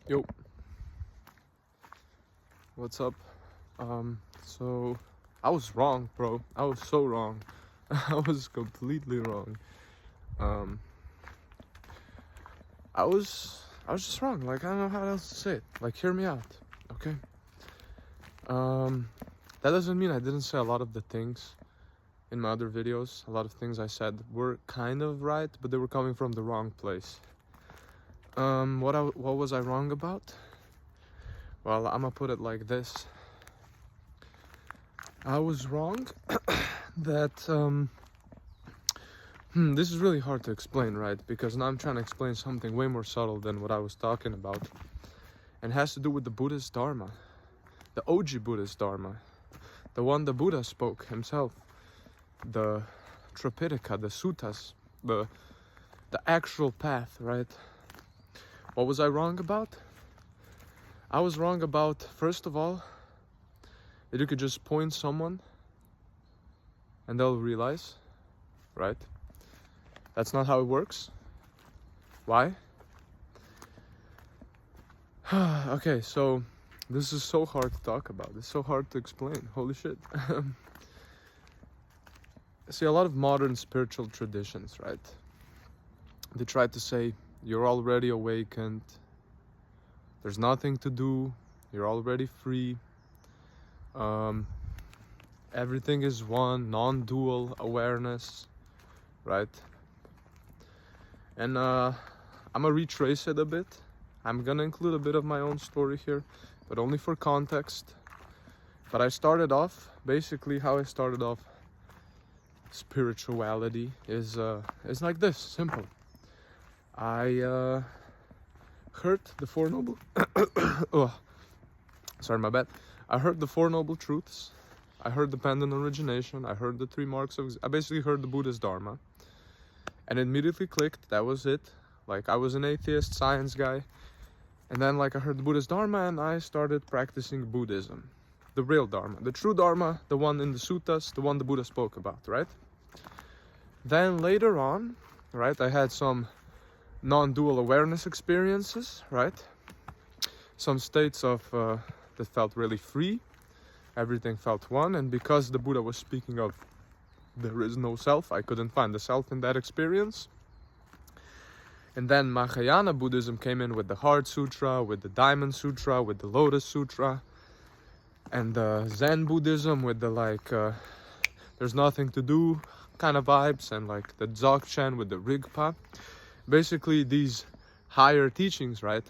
Yo, what's up? So I was wrong, bro. I was so wrong. I was completely wrong. Um, I was just wrong. Like, I don't know how else to say it. Like, hear me out, okay? Um, that doesn't mean I didn't say a lot of the things in my other videos. A lot of things I said were kind of right, but they were coming from the wrong place. What was I wrong about? Well, I'm gonna put it like this. I was wrong that this is really hard to explain, right? Because now I'm trying to explain something way more subtle than what I was talking about, and it has to do with the Buddhist Dharma, the OG Buddhist Dharma, the one the Buddha spoke himself, the Tripitaka, the suttas, the actual path, right? What was I wrong about? I was wrong about, first of all, that you could just point someone and they'll realize, right? That's not how it works. Why? Okay, so this is so hard to talk about. It's so hard to explain. Holy shit. See, a lot of modern spiritual traditions, right? They try to say, you're already awakened. There's nothing to do. You're already free. Everything is one, non-dual awareness, right? And I'm gonna retrace it a bit. I'm gonna include a bit of my own story here, but only for context. But I started off, basically how I started off spirituality is like this, simple. I heard the Four Noble oh, sorry, my bad. I heard the Four Noble Truths. I heard dependent origination. I heard the three marks of... I basically heard the Buddhist Dharma. And it immediately clicked. That was it. Like, I was an atheist, science guy. And then, like, I heard the Buddhist Dharma and I started practicing Buddhism. The real Dharma. The true Dharma, the one in the suttas, the one the Buddha spoke about, right? Then later on, right, I had some non-dual awareness experiences, right? Some states of... that felt really free. Everything felt one, and because the Buddha was speaking of there is no self, I couldn't find the self in that experience. And then Mahayana Buddhism came in with the Heart Sutra, with the Diamond Sutra, with the Lotus Sutra, and Zen Buddhism with the there's nothing to do kind of vibes, and like the Dzogchen with the Rigpa. Basically these higher teachings, right?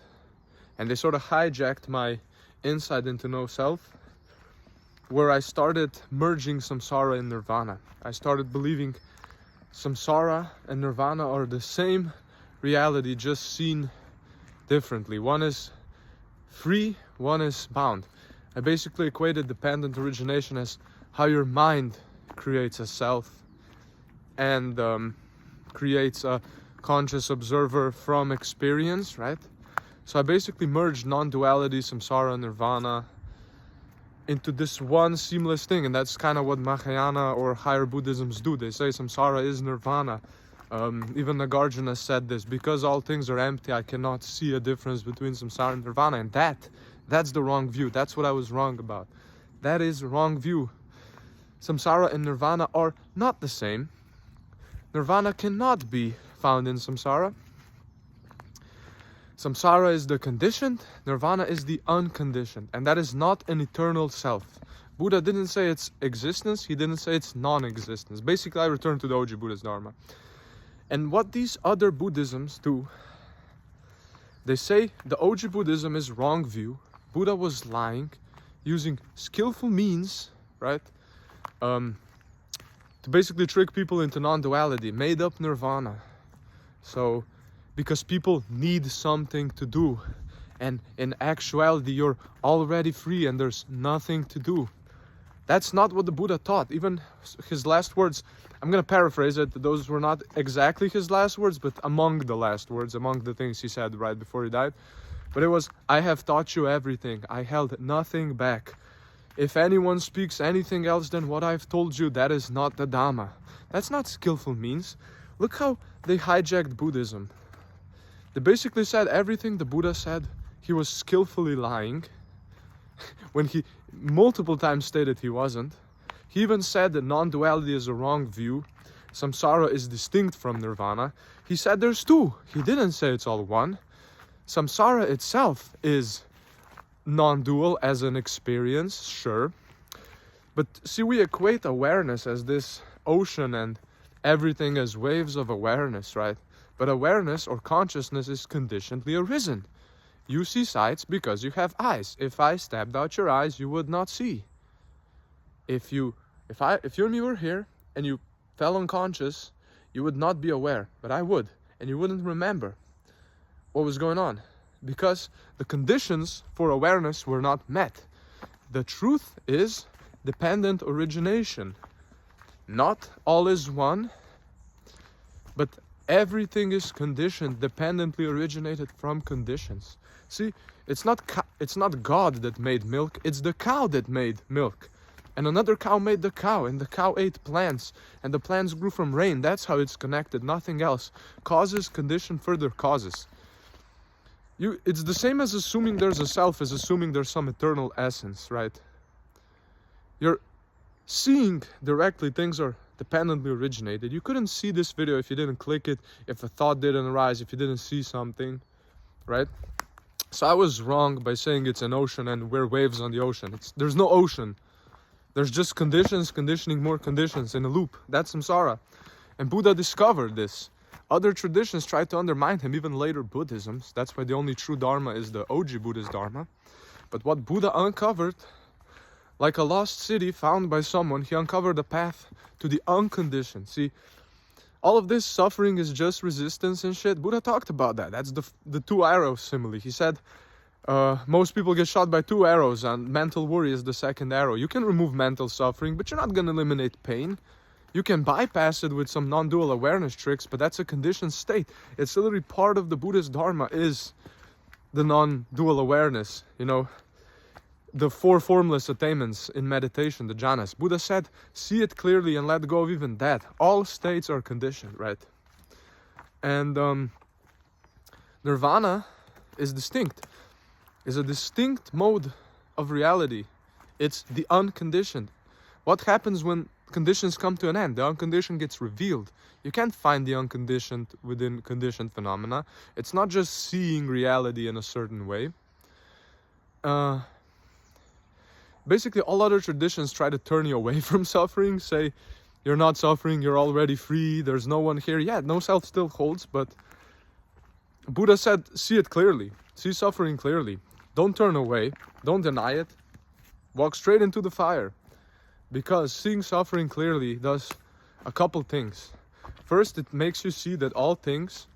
And they sort of hijacked my insight into no self, where I started merging samsara and nirvana. I started believing samsara and nirvana are the same reality, just seen differently. One is free, one is bound. I basically equated dependent origination as how your mind creates a self and creates a conscious observer from experience, right? So I basically merged non-duality, samsara, nirvana into this one seamless thing, and that's kind of what Mahayana or higher Buddhisms do. They say samsara is nirvana. Even Nagarjuna said this: because all things are empty, I cannot see a difference between samsara and nirvana. And that's the wrong view. That's what I was wrong about. That is the wrong view. Samsara and nirvana are not the same. Nirvana cannot be found in samsara. Samsara is the conditioned, nirvana is the unconditioned, and that is not an eternal self. Buddha didn't say it's existence, he didn't say it's non-existence. Basically, I return to the OG Buddhist Dharma. And what these other Buddhisms do, they say the OG Buddhism is wrong view, Buddha was lying, using skillful means, right, to basically trick people into non-duality, made up nirvana. So, because people need something to do, and in actuality you're already free and there's nothing to do. That's not what the Buddha taught. Even his last words, I'm gonna paraphrase it, those were not exactly his last words, but among the last words, among the things he said right before he died. But it was, I have taught you everything, I held nothing back. If anyone speaks anything else than what I've told you, that is not the Dhamma. That's not skillful means. Look how they hijacked Buddhism. They basically said everything the Buddha said, he was skillfully lying when he multiple times stated he wasn't. He even said that non-duality is a wrong view. Samsara is distinct from nirvana. He said there's two. He didn't say it's all one. Samsara itself is non-dual as an experience, sure. But see, we equate awareness as this ocean and everything as waves of awareness, right? But awareness or consciousness is conditionedly arisen. You see sights because you have eyes. If I stabbed out your eyes, you would not see. If you and me were here and you fell unconscious, you would not be aware, but I would, and you wouldn't remember what was going on, because the conditions for awareness were not met. The truth is dependent origination. Not all is one, but everything is conditioned, dependently originated from conditions. See, it's not God that made milk, it's the cow that made milk. And another cow made the cow, and the cow ate plants, and the plants grew from rain. That's how it's connected, nothing else. Causes condition further causes. It's the same as assuming there's a self as assuming there's some eternal essence, right? You're seeing directly things are dependently originated. You couldn't see this video if you didn't click it, if a thought didn't arise, if you didn't see something, right? So I was wrong by saying it's an ocean and we're waves on the ocean. There's no ocean. There's just conditions, conditioning more conditions in a loop. That's samsara. And Buddha discovered this. Other traditions tried to undermine him, even later Buddhisms. That's why the only true Dharma is the OG Buddhist Dharma. But what Buddha uncovered, like a lost city found by someone, he uncovered a path to the unconditioned. See, all of this suffering is just resistance and shit. Buddha talked about that. That's the two arrows simile. He said, most people get shot by 2 arrows, and mental worry is the second arrow. You can remove mental suffering, but you're not going to eliminate pain. You can bypass it with some non-dual awareness tricks, but that's a conditioned state. It's literally part of the Buddhist Dharma is the non-dual awareness, you know, the 4 formless attainments in meditation, the jhanas. Buddha said, see it clearly and let go of even that. All states are conditioned, right? And nirvana is distinct. Is a distinct mode of reality. It's the unconditioned. What happens when conditions come to an end? The unconditioned gets revealed. You can't find the unconditioned within conditioned phenomena. It's not just seeing reality in a certain way. Basically, all other traditions try to turn you away from suffering, say, you're not suffering, you're already free, there's no one here. Yeah, no self still holds, but Buddha said, see it clearly. See suffering clearly. Don't turn away. Don't deny it. Walk straight into the fire. Because seeing suffering clearly does a couple things. First, it makes you see that all things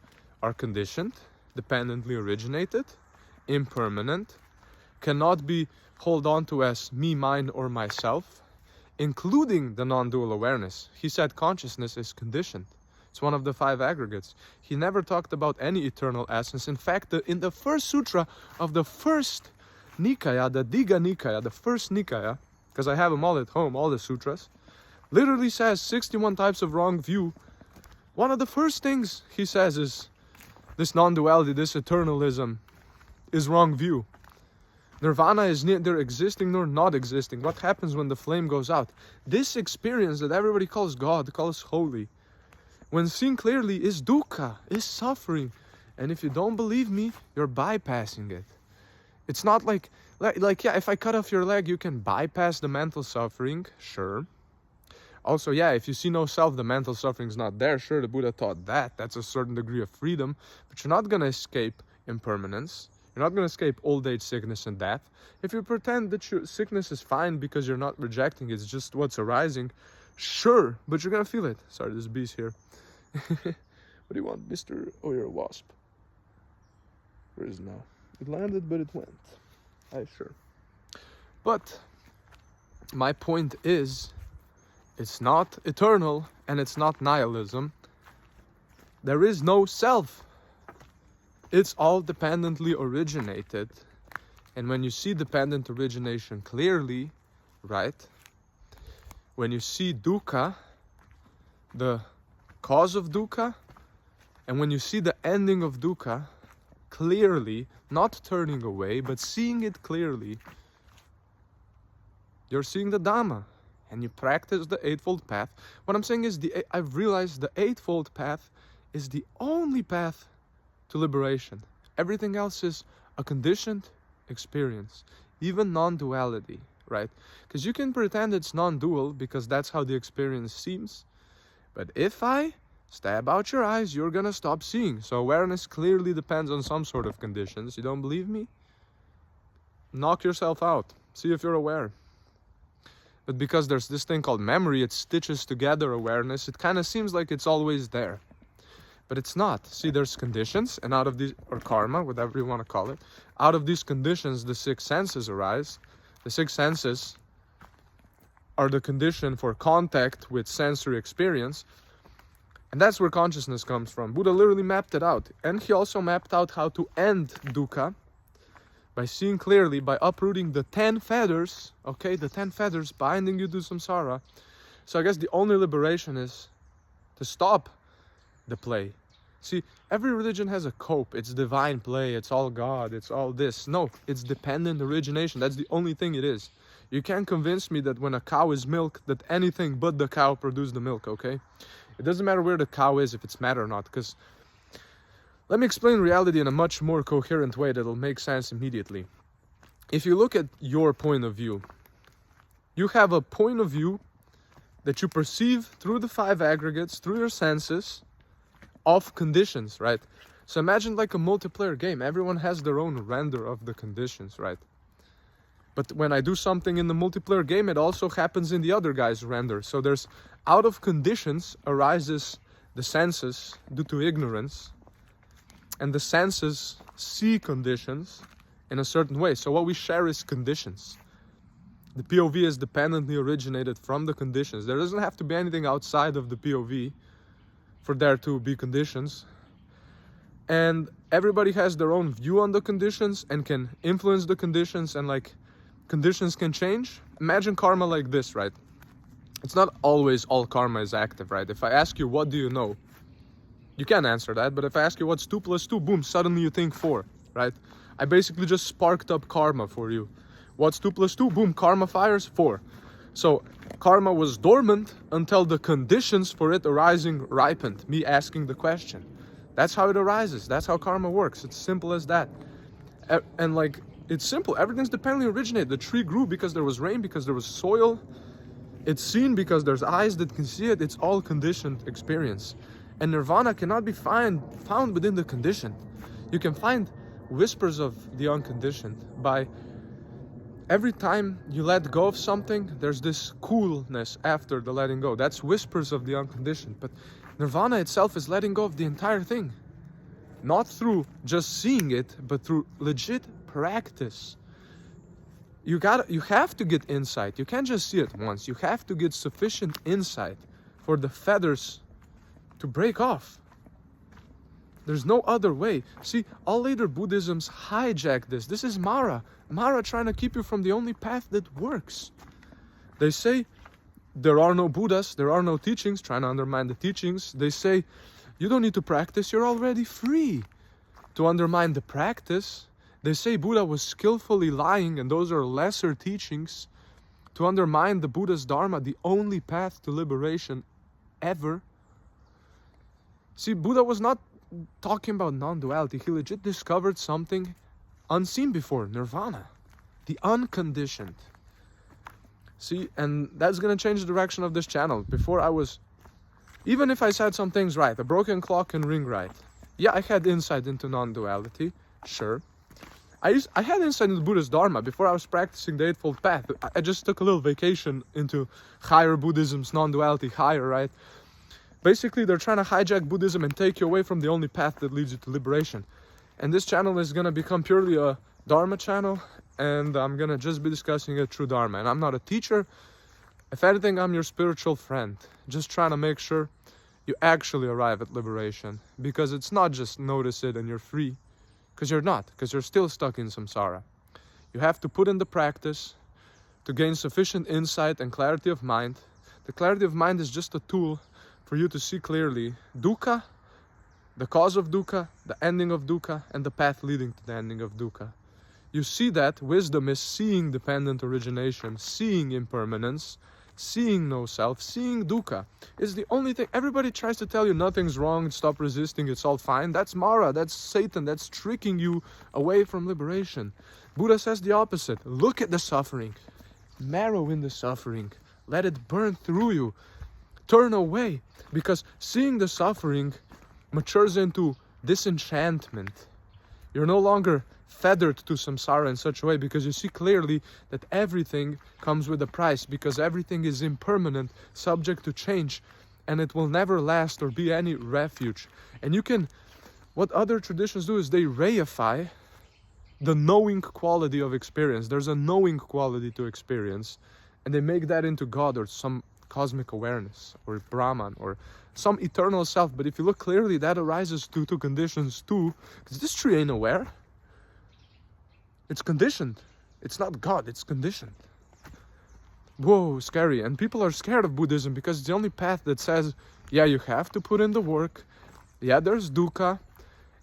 are conditioned, dependently originated, impermanent, cannot be held on to as me, mine, or myself, including the non-dual awareness. He said consciousness is conditioned. It's one of the 5 aggregates. He never talked about any eternal essence. In fact, in the first sutra of the first Nikaya, the Digha Nikaya, the first Nikaya, because I have them all at home, all the sutras, literally says 61 types of wrong view. One of the first things he says is this non-duality, this eternalism is wrong view. Nirvana is neither existing nor not existing. What happens when the flame goes out? This experience that everybody calls God, calls holy, when seen clearly, is dukkha, is suffering. And if you don't believe me, you're bypassing it. It's not like yeah, if I cut off your leg, you can bypass the mental suffering, sure. Also, yeah, if you see no self, the mental suffering is not there. Sure, the Buddha taught that. That's a certain degree of freedom. But you're not going to escape impermanence. You're not going to escape old age, sickness, and death. If you pretend that your sickness is fine because you're not rejecting it, it's just what's arising, sure, but you're going to feel it. Sorry, there's bees here. What do you want, Mr. Oh, you're a wasp. Where is it now? It landed, but it went. Aye, sure. But my point is, it's not eternal and it's not nihilism. There is no self. It's all dependently originated. And when you see dependent origination clearly, right? When you see dukkha, the cause of dukkha, and when you see the ending of dukkha, clearly, not turning away, but seeing it clearly, you're seeing the Dhamma, and you practice the Eightfold Path. What I'm saying is, I've realized the Eightfold Path is the only path to liberation. Everything else is a conditioned experience, even non-duality, right? Because you can pretend it's non-dual because that's how the experience seems, but if I stab out your eyes, you're gonna stop seeing. So awareness clearly depends on some sort of conditions. You don't believe me? Knock yourself out. See if you're aware. But because there's this thing called memory, it stitches together awareness. It kind of seems like it's always there. But it's not. See, there's conditions, and out of these, or karma, whatever you want to call it, out of these conditions, the six senses arise. The six senses are the condition for contact with sensory experience. And that's where consciousness comes from. Buddha literally mapped it out. And he also mapped out how to end dukkha by seeing clearly, by uprooting the 10 fetters, okay, the 10 fetters binding you to samsara. So I guess the only liberation is to stop the play. See, every religion has a cope. It's divine play, it's all God, it's all this. No, it's dependent origination. That's the only thing it is. You can't convince me that when a cow is milked, that anything but the cow produced the milk, okay? It doesn't matter where the cow is, if it's mad or not, because let me explain reality in a much more coherent way that'll make sense immediately. If you look at your point of view, you have a point of view that you perceive through the 5 aggregates, through your senses, of conditions, right? So imagine like a multiplayer game. Everyone has their own render of the conditions, right? But when I do something in the multiplayer game, it also happens in the other guy's render. So there's, out of conditions arises the senses due to ignorance, and the senses see conditions in a certain way. So what we share is conditions. The POV is dependently originated from the conditions. There doesn't have to be anything outside of the POV for there to be conditions. And everybody has their own view on the conditions and can influence the conditions, and like conditions can change. Imagine karma like this, right? It's not always all karma is active, right? If I ask you, what do you know? You can't answer that, but if I ask you what's 2 plus 2, boom, suddenly you think 4, right? I basically just sparked up karma for you. What's 2 plus 2? Boom, karma fires 4. So karma was dormant until the conditions for it arising ripened, me asking the question. That's how it arises. That's how karma works. It's simple as that. And like, it's simple. Everything's dependently originated. The tree grew because there was rain, because there was soil. It's seen because there's eyes that can see it. It's all conditioned experience. And nirvana cannot be found within the conditioned. You can find whispers of the unconditioned by every time you let go of something, there's this coolness after the letting go. That's whispers of the unconditioned. But nirvana itself is letting go of the entire thing. Not through just seeing it, but through legit practice. You have to get insight. You can't just see it once. You have to get sufficient insight for the feathers to break off. There's no other way. See, all later Buddhisms hijack this. This is Mara. Mara trying to keep you from the only path that works. They say there are no Buddhas, there are no teachings, trying to undermine the teachings. They say you don't need to practice, you're already free. To undermine the practice, they say Buddha was skillfully lying, and those are lesser teachings. To undermine the Buddha's Dharma, the only path to liberation ever. See, Buddha was not talking about non-duality. He legit discovered something unseen before, nirvana, the unconditioned. See, and that's gonna change the direction of this channel. Before even if I said some things right, a broken clock can ring right. Yeah, I had insight into non-duality, sure. I had insight into Buddha's Dharma before I was practicing the Eightfold Path. I just took a little vacation into higher Buddhism's non-duality, higher, right? Basically, they're trying to hijack Buddhism and take you away from the only path that leads you to liberation. And this channel is going to become purely a Dharma channel, and I'm going to just be discussing a true Dharma. And I'm not a teacher. If anything, I'm your spiritual friend, just trying to make sure you actually arrive at liberation. Because it's not just notice it and you're free. Because you're not, because you're still stuck in samsara. You have to put in the practice to gain sufficient insight and clarity of mind. The clarity of mind is just a tool for you to see clearly. Dukkha, the cause of dukkha, the ending of dukkha, and the path leading to the ending of dukkha. You see that wisdom is seeing dependent origination, seeing impermanence, seeing no self, seeing dukkha. It's the only thing. Everybody tries to tell you nothing's wrong, stop resisting, it's all fine. That's Mara, that's Satan, that's tricking you away from liberation. Buddha says the opposite. Look at the suffering. Marrow in the suffering. Let it burn through you. Turn away. Because seeing the suffering matures into disenchantment. You're no longer feathered to samsara in such a way, because you see clearly that everything comes with a price, because everything is impermanent, subject to change, and it will never last or be any refuge. And you can, what other traditions do is they reify the knowing quality of experience. There's a knowing quality to experience, and they make that into God or some cosmic awareness or Brahman or some eternal self. But if you look clearly, that arises due to conditions too, because this tree ain't aware. It's conditioned. It's not God, it's conditioned. Whoa, scary. And people are scared of Buddhism because it's the only path that says, yeah, you have to put in the work. Yeah, there's dukkha.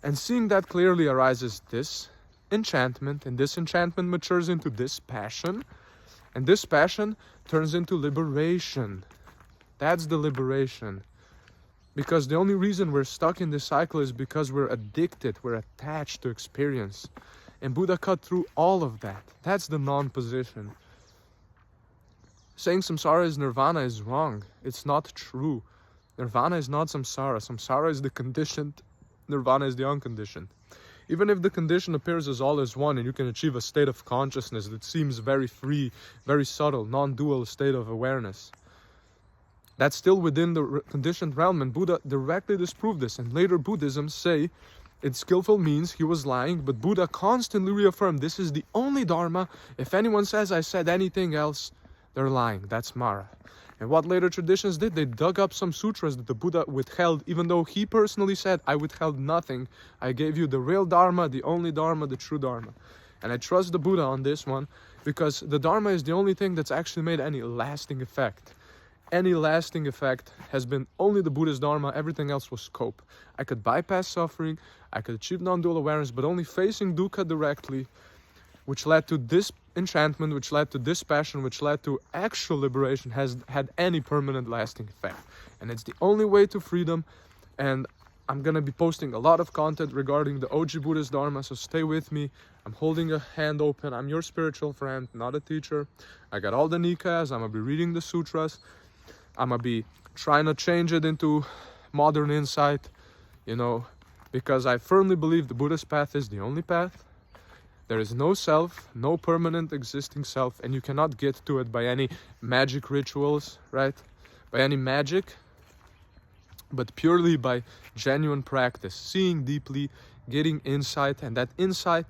And seeing that clearly arises this enchantment, and this enchantment matures into this passion, and this passion turns into liberation. That's the liberation. Because the only reason we're stuck in this cycle is because we're addicted, we're attached to experience. And Buddha cut through all of that. That's the non-position. Saying samsara is nirvana is wrong. It's not true. Nirvana is not samsara. Samsara is the conditioned. Nirvana is the unconditioned. Even if the condition appears as all as one and you can achieve a state of consciousness that seems very free, very subtle, non-dual state of awareness, that's still within the conditioned realm, and Buddha directly disproved this. And later Buddhism say it's skillful means he was lying, but Buddha constantly reaffirmed this is the only dharma. If anyone says I said anything else, they're lying. That's Mara. And what later traditions did, they dug up some sutras that the Buddha withheld, even though he personally said, I withheld nothing. I gave you the real dharma, the only dharma, the true dharma. And I trust the Buddha on this one, because the dharma is the only thing that's actually made any lasting effect. Any lasting effect has been only the Buddha's dharma. Everything else was scope. I could bypass suffering, I could achieve non-dual awareness, but only facing dukkha directly, which led to this enchantment, which led to this passion, which led to actual liberation, has had any permanent lasting effect. And it's the only way to freedom. And I'm gonna be posting a lot of content regarding the OG Buddhist Dharma, so stay with me. I'm holding a hand open. I'm your spiritual friend, not a teacher. I got all the Nikayas. I'm gonna be reading the sutras. I'm gonna be trying to change it into modern insight, because I firmly believe the Buddhist path is the only path. There is no self, no permanent existing self, and you cannot get to it by any magic rituals, right? By any magic, but purely by genuine practice, seeing deeply, getting insight, and that insight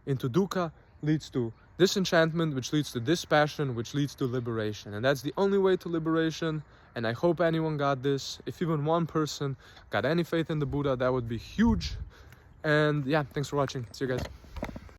into dukkha leads to disenchantment, which leads to dispassion, which leads to liberation. And that's the only way to liberation. And I hope anyone got this. If even one person got any faith in the Buddha, that would be huge. And yeah, thanks for watching. See you guys.